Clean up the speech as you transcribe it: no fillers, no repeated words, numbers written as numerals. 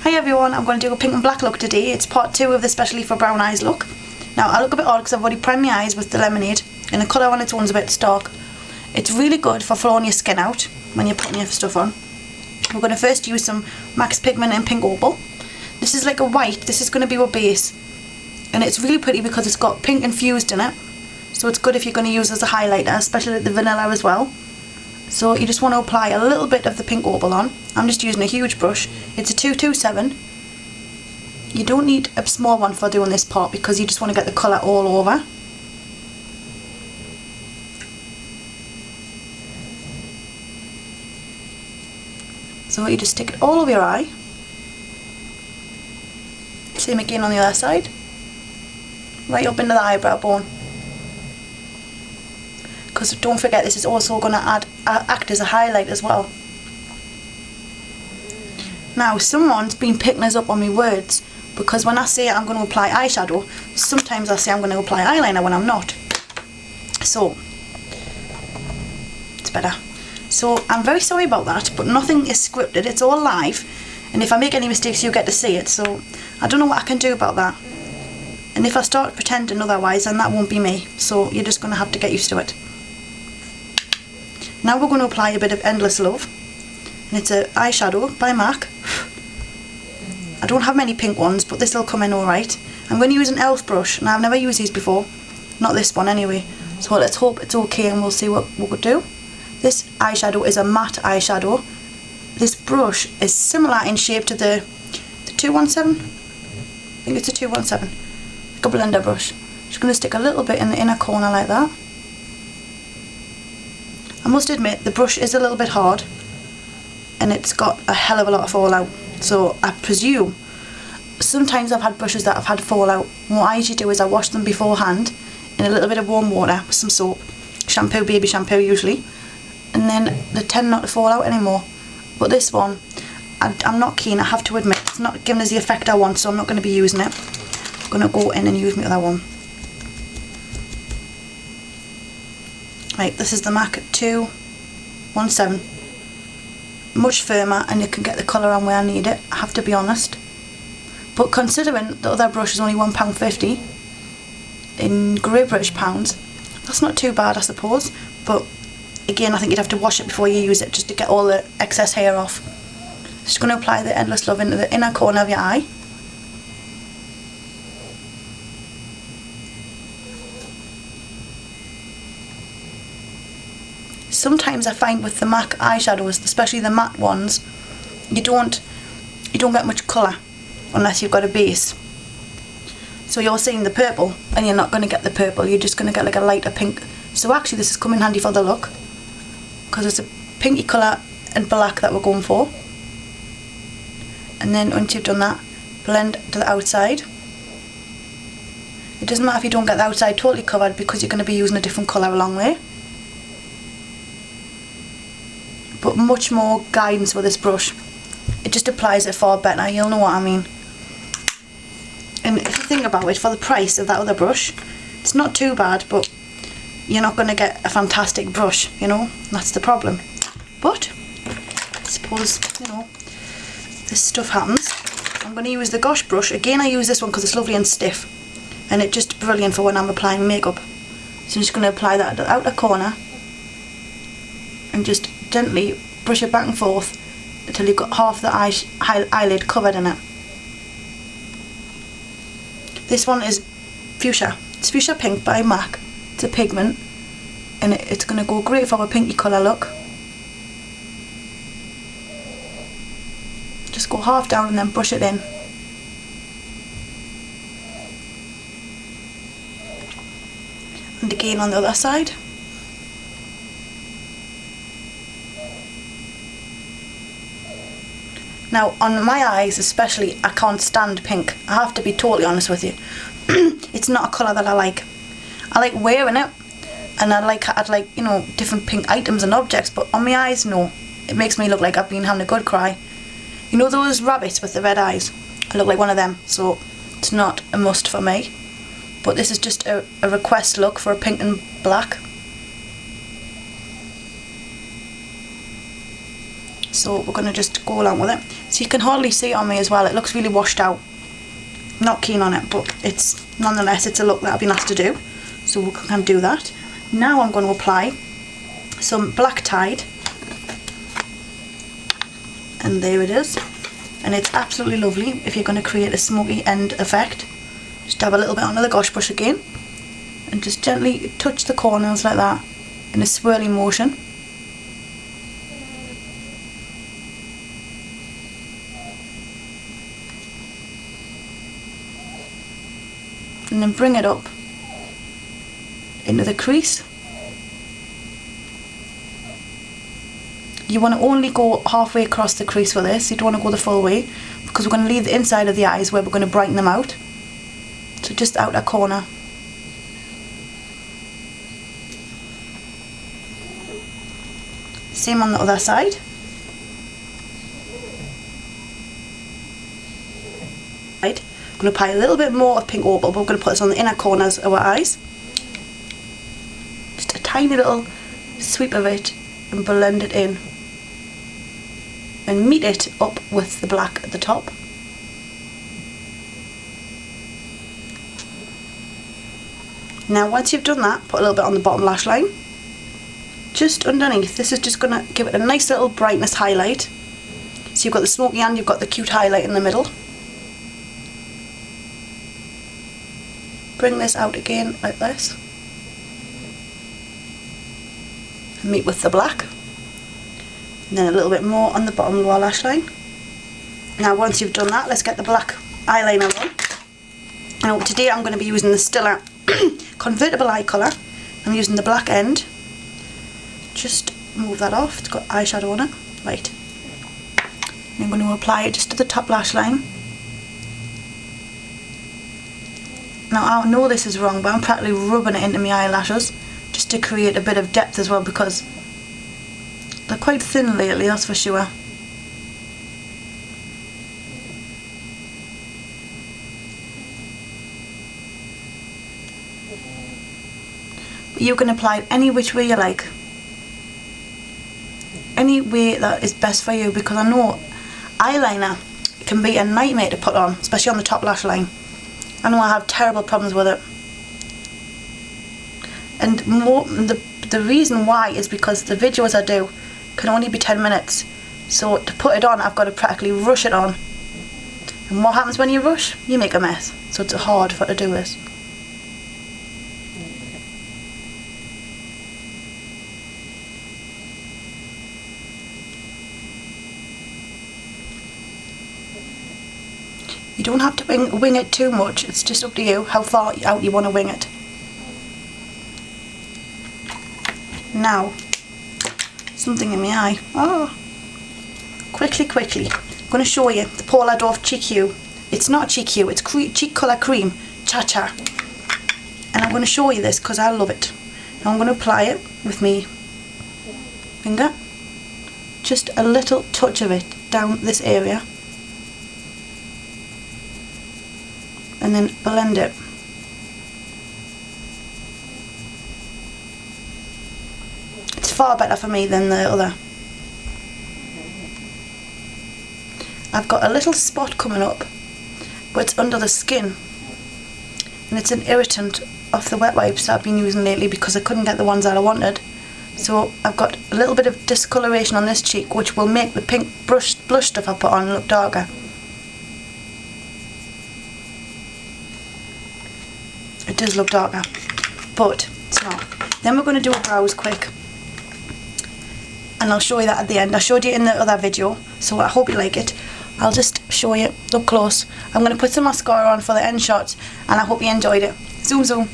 Hi everyone, I'm going to do a pink and black look today. It's part 2 of the Especially for Brown Eyes look. Now I look a bit odd because I've already primed my eyes with the lemonade and the colour on its own is a bit stark. It's really good for flowing your skin out when you're putting your stuff on. We're going to first use some MAC's pigment in pink opal. This is like a white, this is going to be our base. And it's really pretty because it's got pink infused in it. So it's good if you're going to use as a highlighter, especially the vanilla as well. So you just want to apply a little bit of the pink opal on. I'm just using a huge brush. It's a 227. You don't need a small one for doing this part because you just want to get the colour all over. So you just stick it all over your eye. Same again on the other side. Right up into the eyebrow bone. Because don't forget, this is also going to act as a highlight as well. Now someone's been picking us up on my words, because when I say I'm going to apply eyeshadow, sometimes I say I'm going to apply eyeliner when I'm not. So it's better. So I'm very sorry about that, but nothing is scripted, it's all live, and if I make any mistakes you get to see it, so I don't know what I can do about that. And if I start pretending otherwise, then that won't be me, so you're just going to have to get used to it. Now we're going to apply a bit of Endless Love, and it's an eyeshadow by MAC. I don't have many pink ones, but this will come in alright. I'm going to use an e.l.f. brush, and I've never used these before, not this one anyway, so let's hope it's okay and we'll see what we'll do. This eyeshadow is a matte eyeshadow. This brush is similar in shape to the 217, I think it's a 217, like a blender brush. Just going to stick a little bit in the inner corner like that. I must admit the brush is a little bit hard and it's got a hell of a lot of fallout, so I presume sometimes I've had brushes that have had fallout. What I usually do is I wash them beforehand in a little bit of warm water with some soap, shampoo, baby shampoo usually, and then they tend not to fall out anymore. But this one, I'm not keen, I have to admit, it's not giving us the effect I want, so I'm not going to be using it. I'm going to go in and use my other one. Right, this is the MAC 217. Much firmer and you can get the colour on where I need it, I have to be honest. But considering the other brush is only £1.50 in Great British pounds, that's not too bad I suppose. But again, I think you'd have to wash it before you use it just to get all the excess hair off. Just going to apply the Endless Love into the inner corner of your eye. Sometimes I find with the MAC eyeshadows, especially the matte ones, you don't get much colour unless you've got a base. So you're seeing the purple and you're not going to get the purple, you're just going to get like a lighter pink. So actually this is coming handy for the look, because it's a pinky colour and black that we're going for. And then once you've done that, blend to the outside. It doesn't matter if you don't get the outside totally covered because you're going to be using a different colour along there. But much more guidance with this brush. It just applies it far better, you'll know what I mean. And if you think about it, for the price of that other brush, it's not too bad, but you're not going to get a fantastic brush, you know, that's the problem. But I suppose, you know, this stuff happens. I'm going to use the Gosh brush. Again, I use this one because it's lovely and stiff, and it's just brilliant for when I'm applying makeup. So I'm just going to apply that at the outer corner and just gently brush it back and forth until you've got half the eyelid covered in it. This one is fuchsia. It's fuchsia pink by MAC. It's a pigment and it's going to go great for a pinky colour look. Just go half down and then brush it in. And again on the other side. Now on my eyes especially, I can't stand pink. I have to be totally honest with you. It's not a colour that I like. I like wearing it and I'd like, you know, different pink items and objects, but on my eyes, no. It makes me look like I've been having a good cry. You know those rabbits with the red eyes? I look like one of them, so it's not a must for me. But this is just a request look for a pink and black. So we're going to just go along with it. So you can hardly see it on me as well. It looks really washed out. Not keen on it, but it's nonetheless, it's a look that I've been asked to do. So we can do that. Now I'm going to apply some black Tide. And there it is. And it's absolutely lovely if you're going to create a smoky end effect. Just dab a little bit onto the gosh brush again. And just gently touch the corners like that in a swirling motion. And then bring it up into the crease. You want to only go halfway across the crease with this. You don't want to go the full way, because we're going to leave the inside of the eyes where we're going to brighten them out. So just outer corner. Same on the other side. I'm going to apply a little bit more of pink opal, but we're going to put this on the inner corners of our eyes. Just a tiny little sweep of it and blend it in. And meet it up with the black at the top. Now once you've done that, put a little bit on the bottom lash line. Just underneath. This is just going to give it a nice little brightness highlight. So you've got the smoky and you've got the cute highlight in the middle. Bring this out again like this. And meet with the black. And then a little bit more on the bottom lower lash line. Now once you've done that, let's get the black eyeliner on. Now today I'm going to be using the Stila-Convertable eye colour. I'm using the black end. Just move that off, it's got eyeshadow on it. Right. And I'm going to apply it just to the top lash line. Now I know this is wrong, but I'm practically rubbing it into my eyelashes just to create a bit of depth as well, because they're quite thin lately, that's for sure. But you can apply it any which way you like. Any way that is best for you, because I know eyeliner can be a nightmare to put on, especially on the top lash line. I know I have terrible problems with it. And the reason why is because the videos I do can only be 10 minutes. So to put it on, I've got to practically rush it on. And what happens when you rush? You make a mess. So it's hard to do this. You don't have to wing it too much. It's just up to you how far out you want to wing it. Now, something in my eye. Oh, quickly. I'm going to show you the Paula Dorf Cheek Hue. It's not Cheek Hue, it's Cheek Colour Cream, Cha-Cha. And I'm going to show you this because I love it. Now I'm going to apply it with me finger. Just a little touch of it down this area. And then blend it. It's far better for me than the other. I've got a little spot coming up, but it's under the skin. And it's an irritant of the wet wipes that I've been using lately because I couldn't get the ones that I wanted. So I've got a little bit of discoloration on this cheek, which will make the pink blush stuff I put on look darker. It does look darker, but it's not. Then we're going to do a brows quick, and I'll show you that at the end. I showed you in the other video, so I hope you like it. I'll just show you up close. I'm going to put some mascara on for the end shots, and I hope you enjoyed it. Zoom zoom.